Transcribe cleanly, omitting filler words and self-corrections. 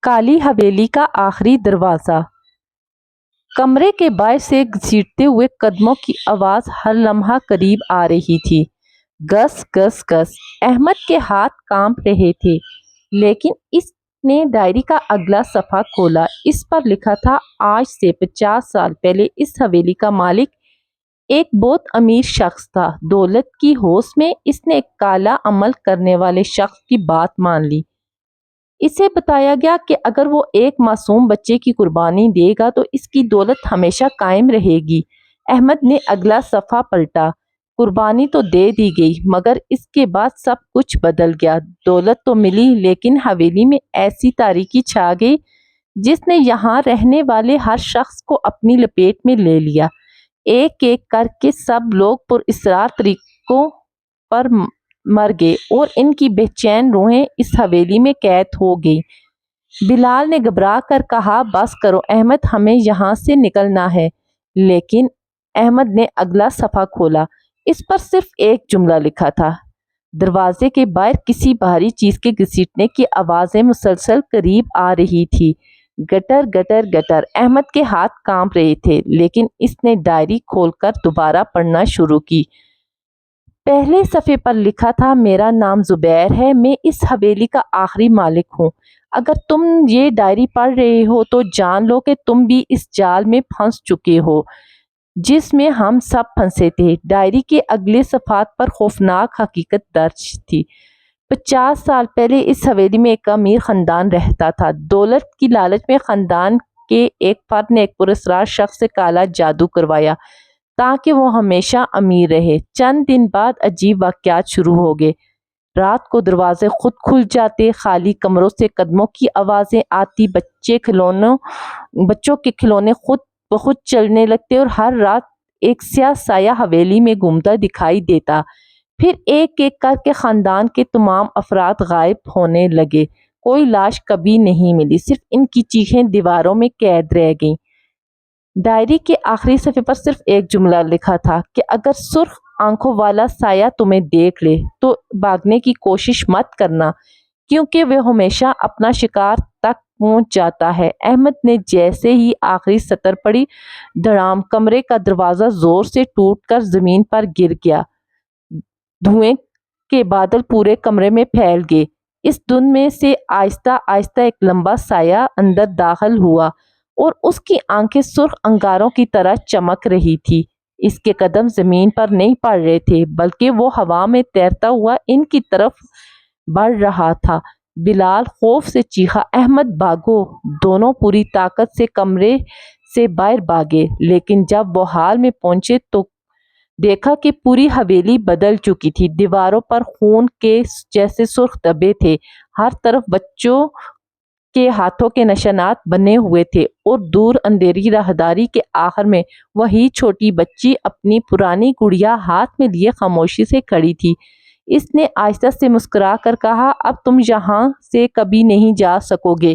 کالی حویلی کا آخری دروازہ۔ کمرے کے باہر سے گھسیٹتے ہوئے قدموں کی آواز ہر لمحہ قریب آ رہی تھی۔ گس گس گس۔ احمد کے ہاتھ کانپ رہے تھے، لیکن اس نے ڈائری کا اگلا صفحہ کھولا۔ اس پر لکھا تھا، آج سے 50 سال پہلے اس حویلی کا مالک ایک بہت امیر شخص تھا۔ دولت کی ہوس میں اس نے ایک کالا عمل کرنے والے شخص کی بات مان لی۔ اسے بتایا گیا کہ اگر وہ ایک معصوم بچے کی قربانی دے گا تو اس کی دولت ہمیشہ قائم رہے گی۔ احمد نے اگلا صفحہ پلٹا۔ قربانی تو دے دی گئی، مگر اس کے بعد سب کچھ بدل گیا۔ دولت تو ملی، لیکن حویلی میں ایسی تاریکی چھا گئی جس نے یہاں رہنے والے ہر شخص کو اپنی لپیٹ میں لے لیا۔ ایک ایک کر کے سب لوگ پراسرار طریقوں پر مر گئے اور ان کی بے چین روحیں اس حویلی میں قید ہو گئیں۔ بلال نے گھبرا کر کہا، بس کرو احمد، ہمیں یہاں سے نکلنا ہے۔ لیکن احمد نے اگلا صفحہ کھولا۔ اس پر صرف ایک جملہ لکھا تھا۔ دروازے کے باہر کسی بھاری چیز کے گھسیٹنے کی آوازیں مسلسل قریب آ رہی تھی۔ Gutter gutter gutter. احمد کے ہاتھ کانپ رہے تھے، لیکن اس نے ڈائری کھول کر دوبارہ پڑھنا شروع کی۔ پہلے صفحے پر لکھا تھا، میرا نام زبیر ہے، میں اس حویلی کا آخری مالک ہوں۔ اگر تم یہ ڈائری پڑھ رہے ہو تو جان لو کہ تم بھی اس جال میں پھنس چکے ہو جس میں ہم سب پھنسے تھے۔ ڈائری کے اگلے صفحات پر خوفناک حقیقت درج تھی۔ 50 سال پہلے اس حویلی میں ایک امیر خاندان رہتا تھا۔ دولت کی لالچ میں خاندان کے ایک فرد نے ایک پراسرار شخص سے کالا جادو کروایا تاکہ وہ ہمیشہ امیر رہے۔ چند دن بعد عجیب واقعات شروع ہو گئے۔ رات کو دروازے خود کھل جاتے، خالی کمروں سے قدموں کی آوازیں آتی، بچوں کے کھلونے خود بخود چلنے لگتے اور ہر رات ایک سیاہ سایہ حویلی میں گھومتا دکھائی دیتا۔ پھر ایک ایک کر کے خاندان کے تمام افراد غائب ہونے لگے۔ کوئی لاش کبھی نہیں ملی، صرف ان کی چیخیں دیواروں میں قید رہ گئیں۔ ڈائری کے آخری صفحے پر صرف ایک جملہ لکھا تھا کہ اگر سرخ آنکھوں والا سایہ تمہیں دیکھ لے تو بھاگنے کی کوشش مت کرنا، کیونکہ وہ ہمیشہ اپنا شکار تک پہنچ جاتا ہے۔ احمد نے جیسے ہی آخری سطر پڑھی، دھڑام، کمرے کا دروازہ زور سے ٹوٹ کر زمین پر گر گیا۔ دھوئیں کے بادل پورے کمرے میں پھیل گئے۔ اس دھند میں سے آہستہ آہستہ ایک لمبا سایہ اندر داخل ہوا اور اس کی آنکھیں سرخ انگاروں کی طرح چمک رہی تھی۔ اس کے قدم زمین پر نہیں پڑ رہے تھے، بلکہ وہ ہوا میں تیرتا ہوا ان کی طرف بڑھ رہا تھا۔ بلال خوف سے چیخا، احمد بھاگو! دونوں پوری طاقت سے کمرے سے باہر بھاگے، لیکن جب وہ ہال میں پہنچے تو دیکھا کہ پوری حویلی بدل چکی تھی۔ دیواروں پر خون کے جیسے سرخ دھبے تھے، ہر طرف بچوں کے ہاتھوں کے نشانات بنے ہوئے تھے اور دور اندھیری راہداری کے آخر میں وہی چھوٹی بچی اپنی پرانی گڑیا ہاتھ میں لیے خاموشی سے کھڑی تھی۔ اس نے آہستہ سے مسکرا کر کہا، اب تم یہاں سے کبھی نہیں جا سکو گے۔